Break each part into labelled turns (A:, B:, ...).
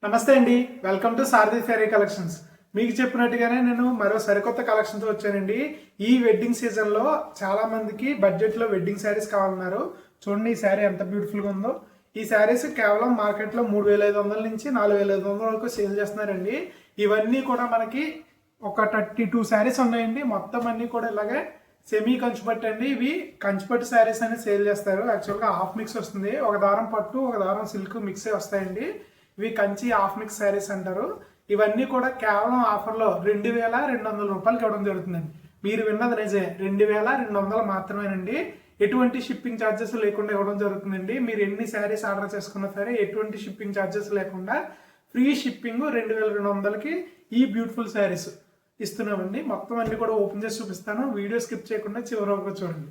A: నమస్తే అండి, welcome to Sarathi sari collections. మీకు చెప్పినట్టుగానే నేను మరో సరికొత్త కలెక్షన్తో వచ్చానండి. ఈ వెడ్డింగ్ సీజన్లో చాలా మందికి బడ్జెట్లో వెడ్డింగ్ శారీస్ కావాలన్నారు. చూడండి ఈ శారీ ఎంత బ్యూటిఫుల్గా ఉందో. ఈ శారీస్ కేవలం మార్కెట్లో 3,500 నుంచి 4,500 వరకు సేల్ చేస్తున్నారండి. ఇవన్నీ కూడా మనకి ఒక 32 శారీస్ ఉన్నాయండి. మొత్తం అన్నీ కూడా ఇలాగే సెమీ కంచుపట్టు అండి. ఇవి కంచుపట్టు శారీస్ అని సేల్ చేస్తారు. యాక్చువల్గా హాఫ్ మిక్స్ వస్తుంది, ఒక దారం పట్టు ఒక దారం సిల్క్ మిక్సే వస్తాయండి. ఇవి కంచి హాఫ్ మిక్స్ శారీస్ అంటారు. ఇవన్నీ కూడా కేవలం ఆఫర్లో 2,200 రూపాయలకి ఇవ్వడం జరుగుతుందండి. మీరు విన్నది నిజే, 2,200 మాత్రమేనండి. ఎటువంటి షిప్పింగ్ ఛార్జెస్ లేకుండా ఇవ్వడం జరుగుతుందండి. మీరు ఎన్ని శారీస్ ఆర్డర్ చేసుకున్నా సరే ఎటువంటి షిప్పింగ్ ఛార్జెస్ లేకుండా ఫ్రీ షిప్పింగ్ 2,200కి ఈ బ్యూటిఫుల్ శారీస్ ఇస్తున్నామండి. మొత్తం అన్ని కూడా ఓపెన్ చేసి చూపిస్తాను. వీడియో స్కిప్ చేయకుండా చివరి వరకు చూడండి.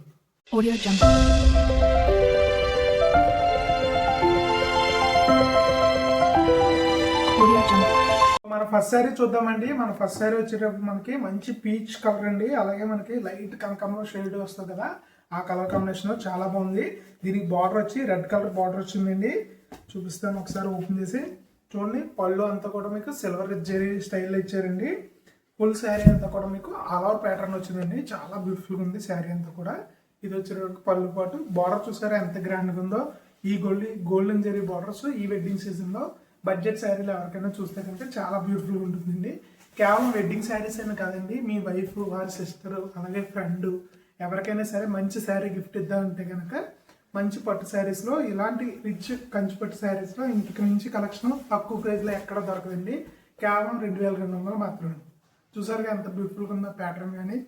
A: మన ఫస్ట్ శారీ చూద్దామండి. మన ఫస్ట్ శారీ వచ్చేటప్పుడు మనకి మంచి పీచ్ కలర్ అండి. అలాగే మనకి లైట్ కనకంబరం షేడ్ వస్తుంది కదా, ఆ కలర్ కాంబినేషన్ చాలా బాగుంది. దీనికి బార్డర్ వచ్చి రెడ్ కలర్ బార్డర్ వచ్చిందండి. చూపిస్తాను ఒకసారి ఓపెన్ చేసి చూడండి. పళ్ళు అంతా కూడా మీకు సిల్వర్ జెరీ స్టైల్లో ఇచ్చారండి. ఫుల్ శారీ అంతా కూడా మీకు ఆల్ ఓవర్ ప్యాటర్న్ వచ్చిందండి. చాలా బ్యూటిఫుల్గా ఉంది శారీ అంతా కూడా. ఇది వచ్చేటప్పుడు పళ్ళు పాటు బార్డర్ చూసారా ఎంత గ్రాండ్గా ఉందో. ఈ గోల్డెన్ జెరీ బార్డర్స్ ఈ వెడ్డింగ్ సీజన్లో బడ్జెట్ శారీలు ఎవరికైనా చూస్తే కనుక చాలా బ్యూటిఫుల్గా ఉంటుందండి. కేవలం వెడ్డింగ్ శారీస్ అయినా కాదండి, మీ వైఫ్, వారి సిస్టర్, అలాగే ఫ్రెండ్ ఎవరికైనా సరే మంచి శారీ గిఫ్ట్ ఇద్దామంటే కనుక మంచి పట్టు శారీస్లో ఇలాంటి రిచ్ కంచి పట్టు శారీస్లో ఇంటికి మించి కలెక్షన్ తక్కువ ప్రైస్లో ఎక్కడ దొరకదండి. కేవలం 2,200 మాత్రమే. చూసారుగా ఎంత బ్యూటిఫుల్గా ఉందో ప్యాటర్న్. కానీ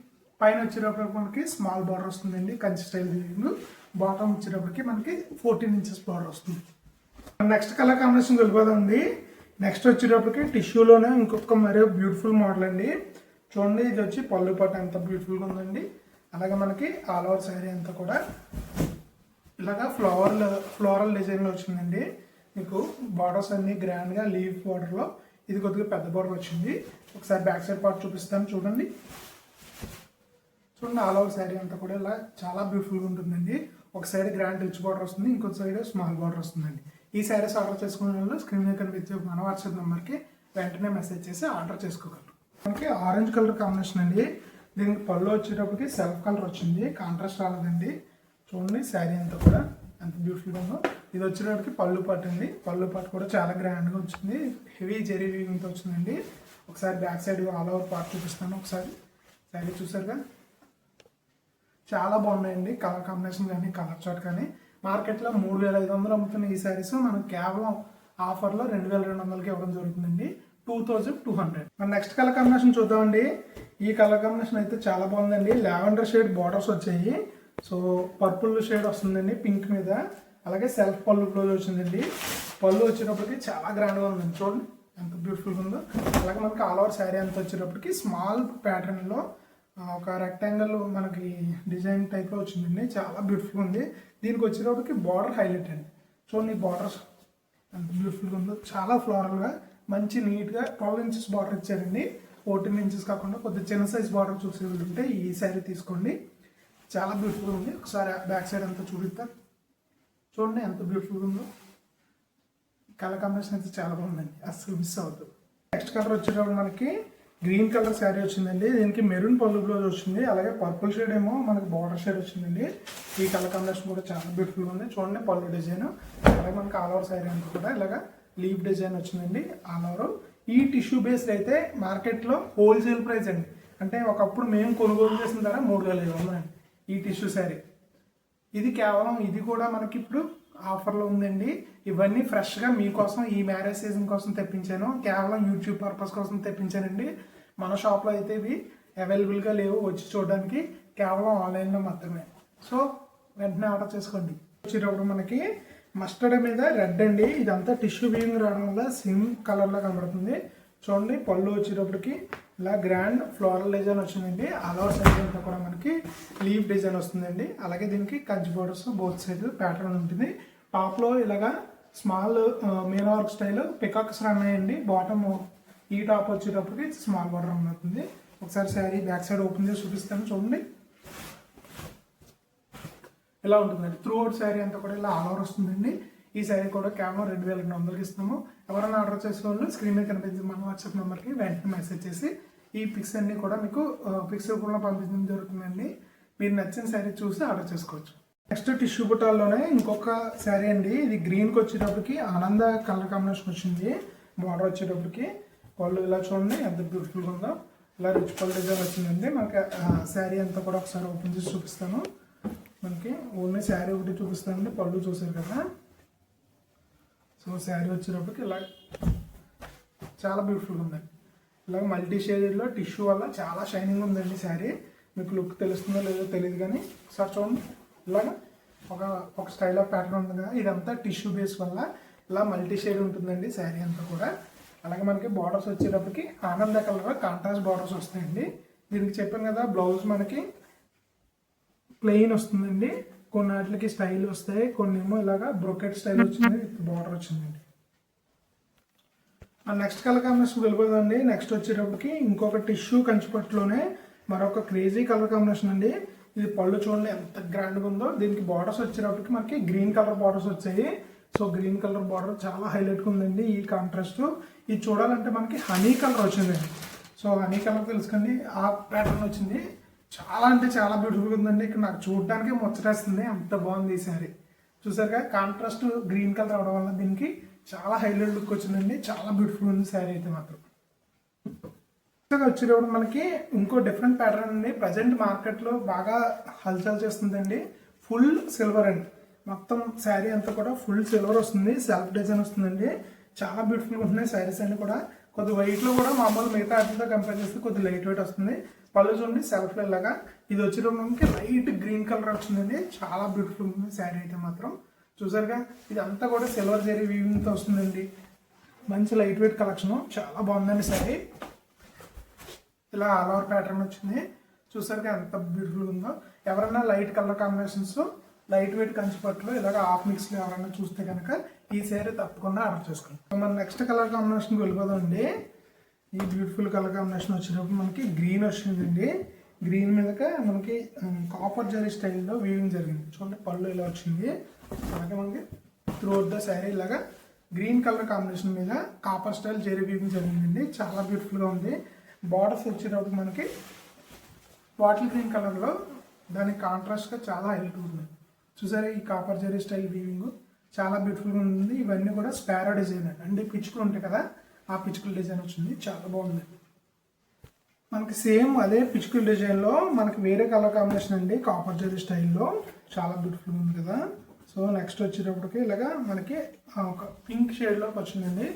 A: పైన వచ్చేటప్పటికి మనకి స్మాల్ బార్డర్ వస్తుందండి, కంచి స్టైల్ డిజైన్. బాటమ్ వచ్చేటప్పటికి మనకి 14 ఇంచెస్ బార్డర్ వస్తుంది. నెక్స్ట్ కలర్ కాంబినేషన్ వెళ్ళిపోదండి. నెక్స్ట్ వచ్చేటప్పటికి టిష్యూలోనే ఇంకొక మరో బ్యూటిఫుల్ మోడల్ అండి. చూడండి, ఇది వచ్చి పళ్ళు పట్టు ఎంత బ్యూటిఫుల్గా ఉందండి. అలాగే మనకి ఆల్ ఓవర్ శారీ అంతా కూడా ఇలాగా ఫ్లోరల్ డిజైన్లో వచ్చిందండి. మీకు బార్డర్స్ అన్ని గ్రాండ్గా లీఫ్ బార్డర్లో, ఇది కొద్దిగా పెద్ద బార్డర్ వచ్చింది. ఒకసారి బ్యాక్ సైడ్ పార్ట్ చూపిస్తాను చూడండి. చూడండి ఆల్ ఓవర్ శారీ అంతా కూడా ఇలా చాలా బ్యూటిఫుల్గా ఉంటుందండి. ఒక సైడ్ గ్రాండ్ రిచ్ బార్డర్ వస్తుంది, ఇంకొక సైడ్ స్మాల్ బార్డర్ వస్తుందండి. ఈ శారీస్ ఆర్డర్ చేసుకునే వాళ్ళు స్క్రీన్ మీద కనిపించే మన వాట్సాప్ నెంబర్కి వెంటనే మెసేజ్ చేసి ఆర్డర్ చేసుకోగలరు. మనకి ఆరెంజ్ కలర్ కాంబినేషన్ అండి. దీనికి పళ్ళు వచ్చేటప్పటికి సెల్ఫ్ కలర్ వచ్చింది, కాంట్రాస్ట్ రాలేదండి. చూడండి శారీ అంతా కూడా ఎంత బ్యూటిఫుల్గా ఉందో. ఇది వచ్చేటప్పటికి పళ్ళు పాటు అండి. పళ్ళు పాటు కూడా చాలా గ్రాండ్గా వచ్చింది, హెవీ జెరీ వీవింగ్తో వచ్చిందండి. ఒకసారి back side all over part చూపిస్తాను. ఒకసారి శారీ చూసారుగా చాలా బాగున్నాయండి. కలర్ కాంబినేషన్ కానీ కలర్ చార్ట్ కానీ. మార్కెట్లో 3,500 అమ్ముతున్న ఈ శారీస్ మనం కేవలం ఆఫర్లో 2,200కి ఇవ్వడం జరుగుతుందండి. 2,200. మన నెక్స్ట్ కలర్ కాంబినేషన్ చూద్దామండి. ఈ కలర్ కాంబినేషన్ అయితే చాలా బాగుందండి. లావెండర్ షేడ్ బార్డర్స్ వచ్చాయి. సో పర్పుల్ షేడ్ వస్తుందండి పింక్ మీద. అలాగే సెల్ఫ్ పళ్ళు బ్లౌజ్ వచ్చిందండి. పళ్ళు వచ్చేటప్పటికి చాలా గ్రాండ్గా ఉందండి. చూడండి ఎంత బ్యూటిఫుల్గా ఉందో. అలాగే మనకి ఆల్ ఓవర్ శారీ అంతా వచ్చేటప్పటికి స్మాల్ ప్యాటర్న్లో ఒక రెక్టాంగిల్ మనకి డిజైన్ టైప్లో వచ్చిందండి. చాలా బ్యూటిఫుల్గా ఉంది. దీనికి వచ్చేటప్పటికి బార్డర్ హైలైట్ అండి. చూడండి బార్డర్స్ ఎంత బ్యూటిఫుల్గా ఉందో. చాలా ఫ్లోరల్గా మంచి నీట్గా 12 ఇంచెస్ బార్డర్ ఇచ్చారండి. 14 ఇంచెస్ కాకుండా కొద్దిగా చిన్న సైజ్ బార్డర్ చూసే ఉంటే ఈ శారీ తీసుకోండి. చాలా బ్యూటిఫుల్గా ఉంది. ఒకసారి బ్యాక్ సైడ్ అంతా చూపిస్తాను చూడండి ఎంత బ్యూటిఫుల్గా ఉందో. కలర్ కాంబినేషన్ అయితే చాలా బాగుందండి, అస్సలు మిస్ అవుతుంది. నెక్స్ట్ కలర్ వచ్చేటప్పుడు మనకి గ్రీన్ కలర్ శారీ వచ్చిందండి. దీనికి మెరూన్ పళ్ళు బ్లౌజ్ వచ్చింది. అలాగే పర్పుల్ షేడ్ ఏమో మనకి బార్డర్ షేడ్ వచ్చిందండి. ఈ కలర్ కాంబినేషన్ కూడా చాలా బ్యూటిఫుల్గా ఉంది. చూడండి పళ్ళు డిజైన్. అలాగే మనకి ఆల్ ఓవర్ శారీ అంతా కూడా ఇలాగా లీఫ్ డిజైన్ వచ్చిందండి ఆల్ ఓవర్. ఈ టిష్యూ బేస్డ్ అయితే మార్కెట్లో హోల్సేల్ ప్రైస్ అండి. అంటే ఒకప్పుడు మేము కొనుగోలు చేసిన ధర 3,500 అండి ఈ టిష్యూ శారీ. ఇది కేవలం ఇది కూడా మనకి ఇప్పుడు ఆఫర్లో ఉందండి. ఇవన్నీ ఫ్రెష్గా మీకోసం ఈ మ్యారేజ్ సీజన్ కోసం తెప్పించాను. కేవలం యూట్యూబ్ పర్పస్ కోసం తెప్పించానండి. మన షాప్లో అయితే ఇవి అవైలబుల్గా లేవు వచ్చి చూడడానికి, కేవలం ఆన్లైన్లో మాత్రమే. సో వెంటనే ఆర్డర్ చేసుకోండి. వచ్చేటప్పుడు మనకి మస్టర్డ్ మీద రెడ్ అండి. ఇదంతా టిష్యూ వీవింగ్ రావడం వల్ల సేమ్ కలర్లో కనబడుతుంది. చూడండి పళ్ళు వచ్చేటప్పటికి ఇలా గ్రాండ్ ఫ్లోరల్ డిజైన్ వచ్చిందండి. ఆల్ ఓవర్ సైడ్ అంతా కూడా మనకి లీఫ్ డిజైన్ వస్తుందండి. అలాగే దీనికి Kanchi borders both side pattern ఉంటుంది. టాప్లో ఇలాగా small Meena work style peacocks run అయ్యండి. బాటమ్ ఈ టాప్ వచ్చేటప్పటికి స్మాల్ బార్డర్ రన్ అవుతుంది. ఒకసారి శారీ బ్యాక్ సైడ్ ఓపెన్ చేసి చూపిస్తాను చూడండి. ఇలా ఉంటుందండి. త్రూ అవుట్ శారీ అంతా కూడా ఇలా ఆల్ ఓవర్ వస్తుందండి. ఈ శారీ కూడా కేవలం 2,200కి ఇస్తాము. ఎవరైనా ఆర్డర్ చేసే వాళ్ళు స్క్రీన్ మీద కనిపించిన మన వాట్సాప్ నెంబర్కి వెంటనే మెసేజ్ చేసి ఈ పిక్స్ అన్నీ కూడా మీకు పిక్స్ రూపంలో పంపించడం జరుగుతుందండి. మీరు నచ్చిన శారీ చూసి ఆర్డర్ చేసుకోవచ్చు. నెక్స్ట్ టిష్యూ బుట్టాల్లోనే ఇంకొక శారీ అండి. ఇది గ్రీన్కి వచ్చేటప్పటికి ఆనంద కలర్ కాంబినేషన్ వచ్చింది. బార్డర్ వచ్చేటప్పటికి వాళ్ళు ఇలా చూడండి ఎంత బ్యూటిఫుల్గా ఉందో. ఇలా రిచ్ పల్ డిజైన్ వచ్చిందండి. మనకి శారీ అంతా కూడా ఒకసారి ఓపెన్ చేసి చూపిస్తాను. మనకి ఓన్లీ శారీ ఒకటి చూపిస్తానండి. పళ్ళు చూసారు కదా. సో శారీ వచ్చేటప్పటికి ఇలా చాలా బ్యూటిఫుల్గా ఉందండి. ఇలాగ మల్టీ షేడెడ్లో టిష్యూ వల్ల చాలా షైనింగ్ ఉందండి శారీ. మీకు లుక్ తెలుస్తుందో లేదో తెలియదు కానీ ఒకసారి చూడండి. ఇలాగ ఒక స్టైల్ ఆఫ్ ప్యాటర్న్ ఉంది కదా. ఇదంతా టిష్యూ బేస్ వల్ల ఇలా మల్టీ షేడ్ ఉంటుందండి శారీ అంతా కూడా. అలాగే మనకి బార్డర్స్ వచ్చేటప్పటికి ఆనంద కలర్ కాంట్రాస్ట్ బార్డర్స్ వస్తాయండి. దీనికి చెప్పాను కదా బ్లౌజ్ మనకి ప్లెయిన్ వస్తుందండి. కొన్ని వాటికి స్టైల్ వస్తాయి, కొన్ని ఏమో ఇలాగా బ్రోకెట్ స్టైల్ వచ్చింది, బార్డర్ వచ్చిందండి. నెక్స్ట్ కలర్ కాంబినేషన్ వెళ్ళిపోదండి. నెక్స్ట్ వచ్చేటప్పటికి ఇంకొక టిష్యూ కంచిపట్టులోనే మరొక క్రేజీ కలర్ కాంబినేషన్ అండి. ఇది పళ్ళు చూడండి ఎంత గ్రాండ్గా ఉందో. దీనికి బార్డర్స్ వచ్చేటప్పటికి మనకి గ్రీన్ కలర్ బార్డర్స్ వచ్చాయి. సో గ్రీన్ కలర్ బార్డర్ చాలా హైలైట్గా ఉందండి. ఈ కాంట్రాస్ట్ ఇది చూడాలంటే మనకి హనీ కలర్ వచ్చిందండి. సో హనీ కలర్ తెలుసుకోండి, ఆ ప్యాటర్న్ వచ్చింది. చాలా అంటే చాలా బ్యూటిఫుల్గా ఉందండి. ఇక్కడ నాకు చూడడానికి ముచ్చటేస్తుంది, అంత బాగుంది ఈ శారీ. చూసారుగా కాంట్రాస్ట్ గ్రీన్ కలర్ అవడం వల్ల దీనికి చాలా హైలైట్ లుక్ వచ్చిందండి. చాలా బ్యూటిఫుల్ ఉంది శారీ అయితే మాత్రం. వచ్చేటప్పుడు మనకి ఇంకో డిఫరెంట్ ప్యాటర్న్ అండి. ప్రజెంట్ మార్కెట్లో బాగా హల్చల్ చేస్తుందండి. ఫుల్ సిల్వర్ అండి. మొత్తం శారీ అంతా కూడా ఫుల్ సిల్వర్ వస్తుంది, సెల్ఫ్ డిజైన్ వస్తుందండి. చాలా బ్యూటిఫుల్గా ఉంటున్నాయి శారీస్ అన్ని కూడా. కొద్ది వెయిట్లో కూడా మామూలు మిగతా వాటితో కంపేర్ చేస్తే కొద్ది లైట్ వెయిట్ వస్తుంది. పళ్ళు చూడండి సెల్ఫ్ ఇలాగా. ఇది వచ్చేటప్పుడు మనకి లైట్ గ్రీన్ కలర్ వచ్చిందండి. చాలా బ్యూటిఫుల్ ఉంది శారీ అయితే మాత్రం. చూసారుగా ఇదంతా కూడా సిల్వర్ జరీ వీవింగ్తో వస్తుందండి. మంచి లైట్ వెయిట్ కలెక్షన్, చాలా బాగుందండి శారీ. ఇలా ఆల్ ఓవర్ ప్యాటర్న్ వచ్చింది. చూసారుగా ఎంత బ్యూటిఫుల్ ఉందో. ఎవరైనా light colour combinations light weight కంచిపట్టులో ఇలాగ హాఫ్ మిక్స్లో ఎవరైనా చూస్తే కనుక ఈ శారీ తప్పకుండా ఆర్డర్ చేసుకోండి. మన నెక్స్ట్ కలర్ కాంబినేషన్కి వెళ్ళిపోదామండి. ఈ బ్యూటిఫుల్ కలర్ కాంబినేషన్ వచ్చేటప్పుడు మనకి గ్రీన్ వచ్చిందండి. గ్రీన్ మీదగా మనకి కాపర్ జరీ స్టైల్లో వీవింగ్ జరిగింది. చూడండి పళ్ళు ఇలా వచ్చింది. అలాగే మనకి త్రూఅవుట్ ద శారీ ఇలాగా గ్రీన్ కలర్ కాంబినేషన్ మీద కాపర్ స్టైల్ జరీ వీవింగ్ జరిగిందండి. చాలా బ్యూటిఫుల్గా ఉంది. బార్డర్స్ వచ్చేటప్పుడు మనకి బాటిల్ గ్రీన్ కలర్లో దానికి కాంట్రాస్ట్గా చాలా హైలైట్ ఉంది. చూసారా ఈ కాపర్ జరీ స్టైల్ వీవింగ్ చాలా బ్యూటిఫుల్గా ఉంది. ఇవన్నీ కూడా స్పారో డిజైన్ అండి. పిచ్చుకలు ఉంటాయి కదా, ఆ పిచ్చుకల డిజైన్ వచ్చింది. చాలా బాగుంది. మనకి సేమ్ అదే పిచ్చుకల డిజైన్లో మనకి వేరే కలర్ కాంబినేషన్ అండి. కాపర్ జరీ స్టైల్లో చాలా బ్యూటిఫుల్గా ఉంది కదా. సో నెక్స్ట్ వచ్చేటప్పటికి ఇలాగా మనకి ఒక పింక్ షేడ్లోకి వచ్చిందండి.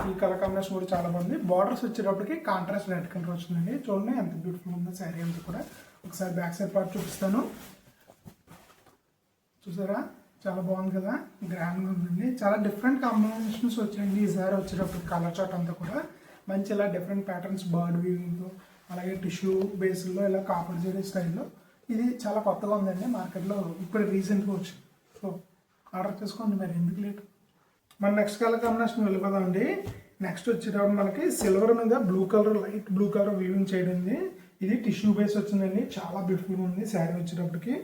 A: ఈ కలర్ కాంబినేషన్ కూడా చాలా బాగుంది. బార్డర్స్ వచ్చేటప్పటికి కాంట్రాస్ట్ రెడ్ కలర్ వచ్చిందండి. చూడండి ఎంత బ్యూటిఫుల్ ఉందో శారీ అంతా కూడా. ఒకసారి బ్యాక్ సైడ్ పార్ట్ చూపిస్తాను. చూసారా చాలా బాగుంది కదా, గ్రాండ్గా ఉందండి. చాలా డిఫరెంట్ కాంబినేషన్స్ వచ్చాయండి ఈ సారీ వచ్చేటప్పుడు. కలర్ చార్ట్ అంతా కూడా మంచి ఇలా డిఫరెంట్ ప్యాటర్న్స్ బర్డ్ వీవింగ్తో, అలాగే టిష్యూ బేస్లో ఇలా కాపర్ జరీ స్టైల్లో. ఇది చాలా కొత్తగా ఉందండి మార్కెట్లో, ఇప్పుడు రీసెంట్గా వచ్చింది. సో ఆర్డర్ చేసుకోండి మరి, ఎందుకు లేట్. మన నెక్స్ట్ కలర్ కాంబినేషన్ వెళ్ళిపోదామండి. నెక్స్ట్ వచ్చేటప్పుడు మనకి సిల్వర్ మీద blue colour light blue colour weaving చేయడింది. ఇది టిష్యూ బేస్ వచ్చిందండి. చాలా బ్యూటిఫుల్గా ఉంది శారీ వచ్చేటప్పటికి.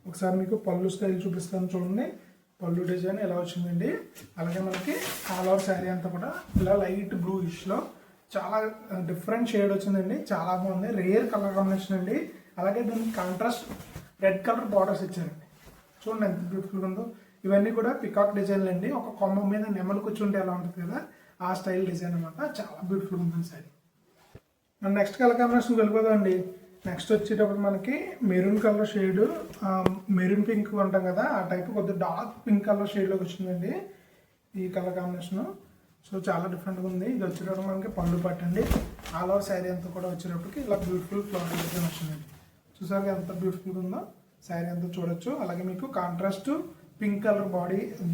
A: ఒకసారి మీకు పళ్ళు స్టైల్ చూపిస్తాను చూడండి. పళ్ళు డిజైన్ ఎలా వచ్చిందండి. అలాగే మనకి ఆల్ ఓవర్ శారీ అంతా కూడా ఇలా లైట్ బ్లూ ఇష్లో చాలా డిఫరెంట్ షేడ్ వచ్చిందండి. చాలా బాగుంది. రేర్ కలర్ కాంబినేషన్ అండి. అలాగే దీనికి కాంట్రాస్ట్ రెడ్ కలర్ బార్డర్స్ ఇచ్చారండి. చూడండి ఎంత బ్యూటిఫుల్గా ఉందో. ఇవన్నీ కూడా పికాక్ డిజైన్లు అండి. ఒక కొమ్మ మీద నెమలు కూర్చుంటే ఎలా ఉంటుంది కదా, ఆ స్టైల్ డిజైన్ అనమాట. చాలా బ్యూటిఫుల్గా ఉంటుంది శారీ. మన నెక్స్ట్ కలర్ కాంబినేషన్ వెళ్ళిపోదామండి. నెక్స్ట్ వచ్చేటప్పుడు మనకి maroon colour shade, maroon pink అంటాం కదా, ఆ టైప్ కొద్దిగా డార్క్ పింక్ కలర్ షేడ్లోకి వచ్చిందండి ఈ కలర్ కాంబినేషను. సో చాలా డిఫరెంట్గా ఉంది. ఇది వచ్చేటప్పుడు మనకి పళ్ళు పట్టండి. ఆల్ ఓవర్ శారీ అంతా కూడా వచ్చేటప్పటికి ఇలా బ్యూటిఫుల్ ఫ్లవర్ డిజైన్ వచ్చిందండి. చూసారుగా ఎంత బ్యూటిఫుల్గా ఉందో శారీ అంతా చూడొచ్చు. అలాగే మీకు కాంట్రాస్ట్ పింక్ కలర్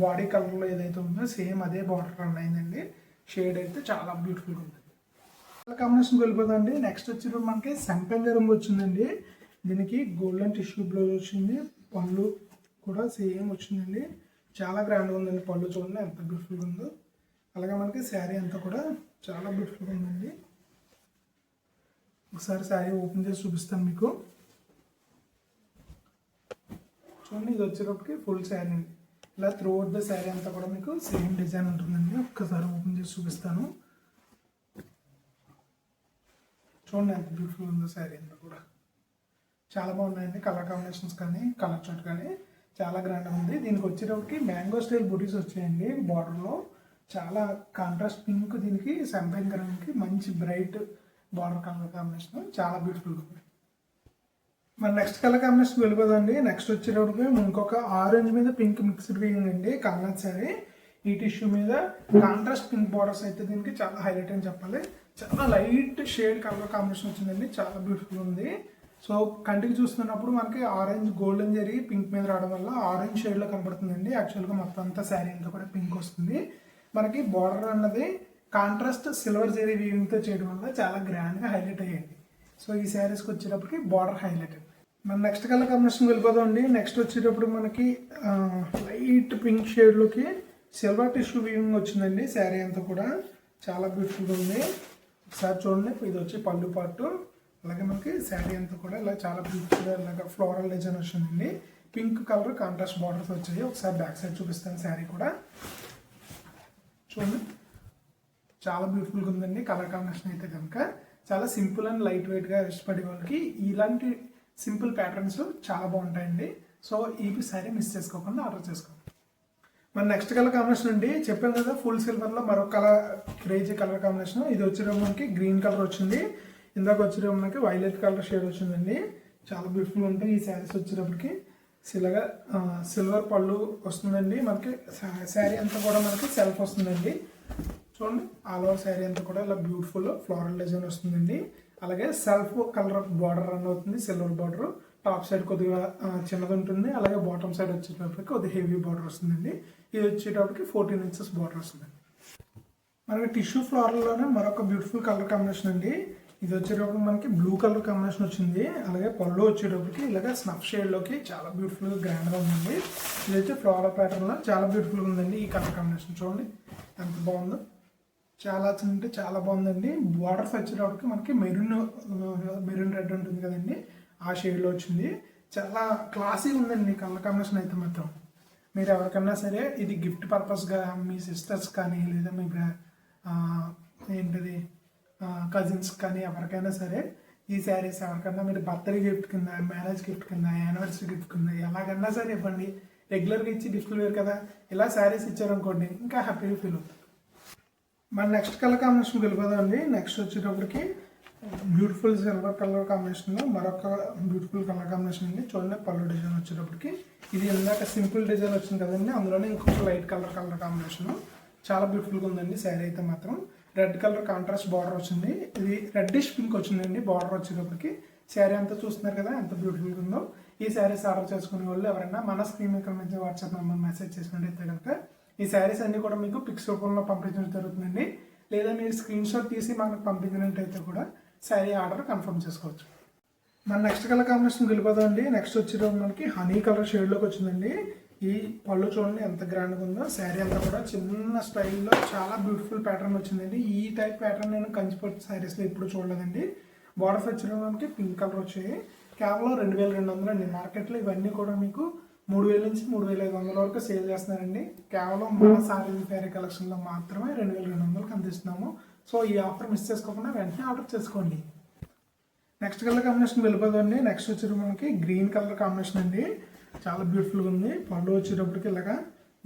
A: బాడీ కలర్లో ఏదైతే ఉందో సేమ్ అదే బార్డర్ రన్ అయిందండి. షేడ్ అయితే చాలా బ్యూటిఫుల్గా ఉంది. కలర్ కాంబినేషన్కి వెళ్ళిపోదండి. నెక్స్ట్ వచ్చేటప్పుడు మనకి సంపెంగ రంగు వచ్చిందండి. దీనికి గోల్డెన్ టిష్యూ బ్లౌజ్ వచ్చింది. పళ్ళు కూడా సేమ్ వచ్చిందండి. చాలా గ్రాండ్గా ఉందండి. పళ్ళు చూడండి ఎంత బ్యూటిఫుల్గా ఉందో. అలాగే మనకి శారీ అంతా కూడా చాలా బ్యూటిఫుల్గా ఉందండి. ఒకసారి శారీ ఓపెన్ చేసి చూపిస్తాను మీకు. చూడండి ఇది వచ్చేటప్పటికి ఫుల్ శారీ అండి. ఇలా త్రూఅవుట్ ద శారీ అంతా కూడా మీకు సేమ్ డిజైన్ ఉంటుందండి. ఒక్కసారి ఓపెన్ చేసి చూపిస్తాను. చూడండి ఎంత బ్యూటిఫుల్ ఉందో శారీ అంతా కూడా. చాలా బాగున్నాయండి కలర్ కాంబినేషన్స్ కానీ కలర్ చార్ట్ కానీ చాలా గ్రాండ్గా ఉంది. దీనికి వచ్చేటప్పటికి మ్యాంగో స్టైల్ బుటీస్ వచ్చాయండి బార్డర్లో. చాలా కాంట్రాస్ట్ పింక్, దీనికి సంపైన్ గ్రీన్కి మంచి బ్రైట్ బార్డర్ కలర్ కాంబినేషన్ చాలా బ్యూటిఫుల్గా ఉంది. మన నెక్స్ట్ కలర్ కాంబినేషన్ వెళ్ళిపోదండి. నెక్స్ట్ వచ్చేటప్పటికి ఇంకొక ఆరెంజ్ మీద పింక్ మిక్స్డ్ వీవింగ్ అండి కలర్ శారీ. ఈ టిష్యూ మీద కాంట్రాస్ట్ పింక్ బార్డర్స్ అయితే దీనికి చాలా హైలైట్ అని చెప్పాలి. చాలా లైట్ షేడ్ కలర్ కాంబినేషన్ వచ్చిందండి, చాలా బ్యూటిఫుల్ ఉంది. సో కంటికి చూస్తున్నప్పుడు మనకి ఆరెంజ్ గోల్డెన్ జరీ పింక్ మీద రావడం వల్ల ఆరెంజ్ షేడ్లో కనబడుతుందండి. యాక్చువల్గా మొత్తం అంతా శారీ అంతా కూడా పింక్ వస్తుంది. మనకి బార్డర్ అన్నది కాంట్రాస్ట్ సిల్వర్ జరీ వీవింగ్తో చేయడం వల్ల చాలా గ్రాండ్గా హైలైట్ అయ్యింది. సో ఈ శారీస్కి వచ్చేటప్పటికి బార్డర్ హైలైట్. మన నెక్స్ట్ కలర్ కాంబినేషన్ వెళ్ళిపోదాం అండి. నెక్స్ట్ వచ్చేటప్పుడు మనకి లైట్ పింక్ షేడ్లోకి సిల్వర్ టిష్యూ వీవింగ్ వచ్చిందండి. శారీ అంతా కూడా చాలా బ్యూటిఫుల్గా ఉంది. ఒకసారి చూడండి, ఇది వచ్చి పళ్ళు పార్ట్. అలాగే మనకి శారీ అంతా కూడా ఇలా చాలా బ్యూటిఫుల్గా ఇలాగ ఫ్లోరల్ డిజైన్ వచ్చిందండి. పింక్ కలర్ కాంట్రాస్ట్ బార్డర్స్ వచ్చాయి. ఒకసారి బ్యాక్ సైడ్ చూపిస్తాను. శారీ కూడా చూడండి చాలా బ్యూటిఫుల్గా ఉందండి. కలర్ కాంబినేషన్ అయితే కనుక చాలా సింపుల్ అండ్ లైట్ వెయిట్గా ఇష్టపడే వాళ్ళకి ఇలాంటి సింపుల్ ప్యాటర్న్స్ చాలా బాగుంటాయండి. సో ఈ శారీ మిస్ చేసుకోకుండా ఆర్డర్ చేసుకోండి. మన నెక్స్ట్ కలర్ కాంబినేషన్ అండి, చెప్పాను కదా ఫుల్ సిల్వర్లో మరొక కలర్ క్రేజీ కలర్ కాంబినేషన్. ఇది వచ్చేటప్పుడు మనకి గ్రీన్ కలర్ వచ్చింది. ఇందాక వచ్చేటప్పుడు మనకి వైలెట్ కలర్ షేడ్ వచ్చిందండి. చాలా బ్యూటిఫుల్ ఉంటాయి ఈ శారీస్. వచ్చేటప్పటికి సిల్వర్ పళ్ళు వస్తుందండి. మనకి శారీ అంతా కూడా మనకి సెల్ఫ్ వస్తుందండి. చూడండి ఆల్ ఓవర్ శారీ అంతా కూడా ఇలా బ్యూటిఫుల్ ఫ్లోరల్ డిజైన్ వస్తుందండి. అలాగే సెల్ఫ్ కలర్ బార్డర్ రన్ అవుతుంది, సిల్వర్ బార్డర్. టాప్ సైడ్ కొద్దిగా చిన్నది ఉంటుంది, అలాగే బాటమ్ సైడ్ వచ్చేటప్పటికి కొద్దిగా హెవీ బార్డర్ వస్తుందండి. ఇది వచ్చేటప్పటికి 14 inches బార్డర్ వస్తుందండి. మనకి టిష్యూ ఫ్లోరల్లోనే మరొక బ్యూటిఫుల్ కలర్ కాంబినేషన్ అండి. ఇది వచ్చేటప్పుడు మనకి బ్లూ కలర్ కాంబినేషన్ వచ్చింది. అలాగే పళ్ళు వచ్చేటప్పటికి ఇలాగ స్నఫ్ షేడ్లోకి చాలా బ్యూటిఫుల్గా గ్రాండ్గా ఉందండి. ఇది వచ్చి ఫ్లోరల్ ప్యాటర్న్లో చాలా బ్యూటిఫుల్గా ఉందండి. ఈ కలర్ కాంబినేషన్ చూడండి ఎంత బాగుందో, చాలా అంటే చాలా బాగుందండి. బార్డర్స్ వచ్చేటప్పటికి మనకి మెరూన్ రెడ్ ఉంటుంది కదండి, ఆ షేడ్లో వచ్చింది. చాలా క్లాసీగా ఉందండి కలర్ కాంబినేషన్ అయితే మాత్రం. మీరు ఎవరికన్నా సరే ఇది గిఫ్ట్ పర్పస్గా మీ సిస్టర్స్ కానీ లేదా మీ ఏంటిది కజిన్స్ కానీ ఎవరికైనా సరే ఈ శారీస్ ఎవరికన్నా మీరు బర్త్డే గిఫ్ట్ కింద, మ్యారేజ్ గిఫ్ట్ కింద, యానివర్సరీ గిఫ్ట్ కింద ఎలాగన్నా సరే ఇవ్వండి. రెగ్యులర్గా ఇచ్చి గిఫ్ట్లు వేరు కదా, ఇలా శారీస్ ఇచ్చారనుకోండి ఇంకా హ్యాపీగా ఫీల్ అవుతుంది. మన నెక్స్ట్ కలర్ కాంబినేషన్ వెళ్ళిపోదామండి. నెక్స్ట్ వచ్చేటప్పటికి బ్యూటిఫుల్ సిల్వర్ కలర్ కాంబినేషన్లో మరొక బ్యూటిఫుల్ కలర్ కాంబినేషన్ అండి. చూడండి పళ్ళు డిజైన్ వచ్చేటప్పటికి ఇది ఇందాక సింపుల్ డిజైన్ వచ్చింది కదండి, అందులోనే ఇంకొక లైట్ కలర్ కాంబినేషన్ చాలా బ్యూటిఫుల్గా ఉందండి. శారీ అయితే మాత్రం రెడ్ కలర్ కాంట్రాస్ట్ బార్డర్ వచ్చింది. ఇది రెడ్డిష్ పింక్ వచ్చిందండి బార్డర్ వచ్చేటప్పటికి. శారీ అంతా చూస్తున్నారు కదా ఎంత బ్యూటిఫుల్గా ఉందో. ఈ శారీస్ ఆర్డర్ చేసుకునే వాళ్ళు ఎవరైనా మన స్క్రీన్ మీద నుంచి వాట్సాప్ నెంబర్ మెసేజ్ చేసినట్టయితే కనుక ఈ శారీస్ అన్ని కూడా మీకు పిక్స్ రూపంలో పంపించడం జరుగుతుందండి. లేదా మీరు స్క్రీన్ షాట్ తీసి మనకు పంపించినట్టయితే కూడా శారీ ఆర్డర్ కన్ఫర్మ్ చేసుకోవచ్చు. మన నెక్స్ట్ కలర్ కాంబినేషన్ వెళ్ళిపోదామండి. నెక్స్ట్ వచ్చేటప్పుడు మనకి హనీ కలర్ షేడ్లోకి వచ్చిందండి. ఈ పళ్ళు చూడండి ఎంత గ్రాండ్గా ఉందో. శారీ అంతా కూడా చిన్న స్టైల్లో చాలా బ్యూటిఫుల్ ప్యాటర్న్ వచ్చిందండి. ఈ టైప్ ప్యాటర్న్ నేను కంచిపట్టు శారీస్లో ఎప్పుడు చూడలేదండి. బార్డర్స్ వచ్చేటప్పుడు పింక్ కలర్ వచ్చాయి. కేవలం 2200 అండి. మార్కెట్లో ఇవన్నీ కూడా మీకు 3000 నుంచి 3500 వరకు సేల్ చేస్తున్నారండి. కేవలం మన సారీ ఫ్యారీ కలెక్షన్లో మాత్రమే 2200కి అందిస్తున్నాము. సో ఈ ఆఫర్ మిస్ చేసుకోకుండా వెంటనే ఆర్డర్ చేసుకోండి. నెక్స్ట్ కలర్ కాంబినేషన్ వెళ్ళిపోదండి. నెక్స్ట్ వచ్చేటప్పుడు మనకి గ్రీన్ కలర్ కాంబినేషన్ అండి. చాలా బ్యూటిఫుల్గా ఉంది. పళ్ళు వచ్చేటప్పటికి ఇలాగా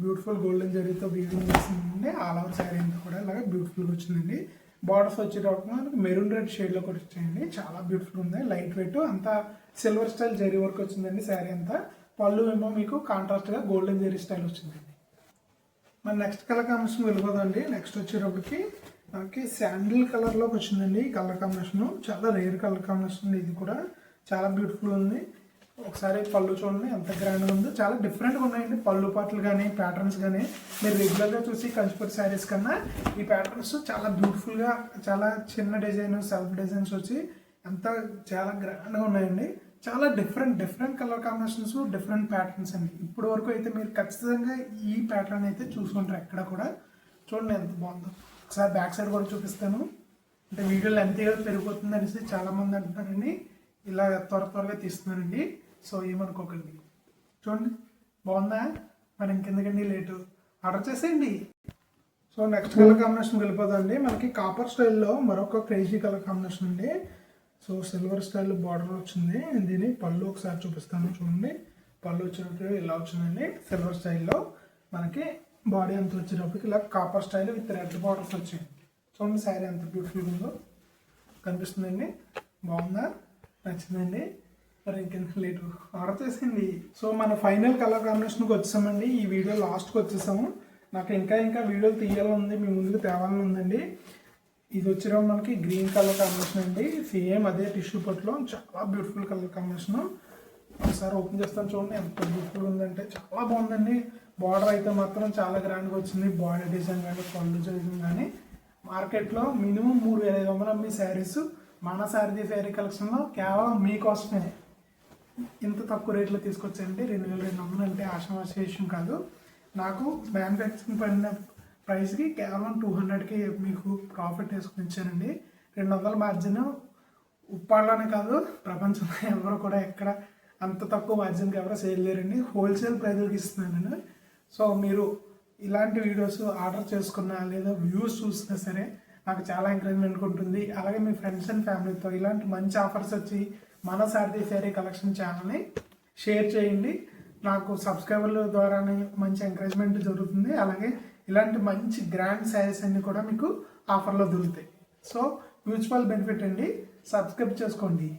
A: బ్యూటిఫుల్ గోల్డెన్ జరీతో వీవింగ్ చేసిందండి. ఆల్ ఓవర్ శారీ అంతా కూడా ఇలాగా బ్యూటిఫుల్గా వచ్చిందండి. బార్డర్స్ వచ్చేటప్పుడు మనకి మెరూన్ రెడ్ షేడ్లో కూడా వచ్చాయండి. చాలా బ్యూటిఫుల్ ఉంది. లైట్ వెయిట్ అంతా సిల్వర్ స్టైల్ జరీ వర్క్ వచ్చిందండి శారీ అంతా. పళ్ళు ఏమో మీకు కాంట్రాస్ట్గా గోల్డెన్ జరీ స్టైల్ వచ్చిందండి. మన నెక్స్ట్ కలర్ కాంబినేషన్ వెళ్ళిపోదండి. నెక్స్ట్ వచ్చేటప్పటికి మనకి శాండిల్ కలర్లోకి వచ్చిందండి ఈ కలర్ కాంబినేషన్. చాలా రేర్ కలర్ కాంబినేషన్. ఇది కూడా చాలా బ్యూటిఫుల్ ఉంది. ఒకసారి పళ్ళు చూడండి ఎంత గ్రాండ్గా ఉందో. చాలా డిఫరెంట్గా ఉన్నాయండి పళ్ళు పాటలు కానీ ప్యాటర్న్స్ కానీ. మీరు రెగ్యులర్గా చూసి కంచిపట్టు శారీస్ కన్నా ఈ ప్యాటర్న్స్ చాలా బ్యూటిఫుల్గా, చాలా చిన్న డిజైన్ సెల్ఫ్ డిజైన్స్ వచ్చి చాలా గ్రాండ్గా ఉన్నాయండి. చాలా different colour combinations, different patterns అండి. ఇప్పుడు వరకు అయితే మీరు ఖచ్చితంగా ఈ ప్యాటర్న్ అయితే చూసుకుంటారు ఎక్కడ కూడా. చూడండి ఎంత బాగుందో. ఒకసారి బ్యాక్ సైడ్ కూడా చూపిస్తాను. అంటే వీడియోలో ఎంతగా పెరిగిపోతుంది అనేసి చాలామంది అంటున్నారండి. ఇలా త్వరగా తీస్తున్నారండి. సో ఏమనుకోకండి. చూడండి బాగుందా. మరి ఇంకెందుకండి లేటు, ఆర్డర్ చేసేయండి. సో నెక్స్ట్ కలర్ కాంబినేషన్ వెళ్ళిపోదండి. మనకి కాపర్ స్టైల్లో మరొక క్రేజీ కలర్ కాంబినేషన్ అండి. సో సిల్వర్ స్టైల్ బార్డర్ వచ్చింది. దీని పళ్ళు ఒకసారి చూపిస్తాను చూడండి. పళ్ళు వచ్చినట్టు ఇలా వచ్చిందండి సిల్వర్ స్టైల్లో. మనకి బాడీ అంతా వచ్చేటప్పటికి ఇలా copper style with red borders వచ్చాయి. చూడండి శారీ ఎంత బ్యూటిఫుల్గా ఉందో కనిపిస్తుందండి. బాగుందా, నచ్చిందండి? మరి ఇంకెందుకు లేటు, ఆర్డర్ చేసింది. సో మన ఫైనల్ కలర్ కాంబినేషన్కి వచ్చేసామండి. ఈ వీడియో లాస్ట్కి వచ్చేసాము. నాకు ఇంకా వీడియోలు తీయాలని ఉంది, మీ ముందుకు తేవాలని ఉందండి. ఇది వచ్చిన మనకి గ్రీన్ కలర్ కాంబినేషన్ అండి. సేమ్ అదే టిష్యూ పట్టులో చాలా బ్యూటిఫుల్ కలర్ కాంబినేషన్. ఒకసారి ఓపెన్ చేస్తాను చూడండి ఎంత బ్యూటిఫుల్ ఉందంటే, చాలా బాగుందండి. బార్డర్ అయితే మాత్రం చాలా గ్రాండ్గా వచ్చింది. బాడీ డిజైన్ కానీ పళ్ళు డిజైన్ కానీ మార్కెట్లో మినిమం 3,500 అమ్మే శారీస్ మన శారీ కలెక్షన్లో కేవలం మీకోసమే ఇంత తక్కువ రేట్లో తీసుకొచ్చాయండి. 2,200 అంటే ఆషామాషి విషయం కాదు. నాకు మ్యానుఫ్యాక్చరింగ్ పడిన ప్రైస్కి కేవలం 200కి మీకు ప్రాఫిట్ వేసుకుని ఇచ్చానండి. 200 మార్జిన్ ఉప్పాడలోనే కాదు, ప్రపంచంలో ఎవరు కూడా ఎక్కడ అంత తక్కువ మార్జిన్కి ఎవరు సేల్ లేరండి. హోల్సేల్ ప్రైజ్కి ఇస్తున్నాను. సో మీరు ఇలాంటి వీడియోస్ ఆర్డర్ చేసుకున్నా లేదా వ్యూస్ చూసినా సరే నాకు చాలా ఎంకరేజ్మెంట్ ఉంటుంది. అలాగే మీ ఫ్రెండ్స్ అండ్ ఫ్యామిలీతో ఇలాంటి మంచి ఆఫర్స్ వచ్చి మన శారీ కలెక్షన్ ఛానల్ని షేర్ చేయండి. నాకు సబ్స్క్రైబర్ల ద్వారానే మంచి ఎంకరేజ్మెంట్ జరుగుతుంది. అలాగే ఇలాంటి మంచి గ్రాండ్ శారీస్ అన్నీ కూడా మీకు ఆఫర్లో దొరుకుతాయి. సో మ్యూచువల్ బెనిఫిట్ అండి. సబ్స్క్రైబ్ చేసుకోండి.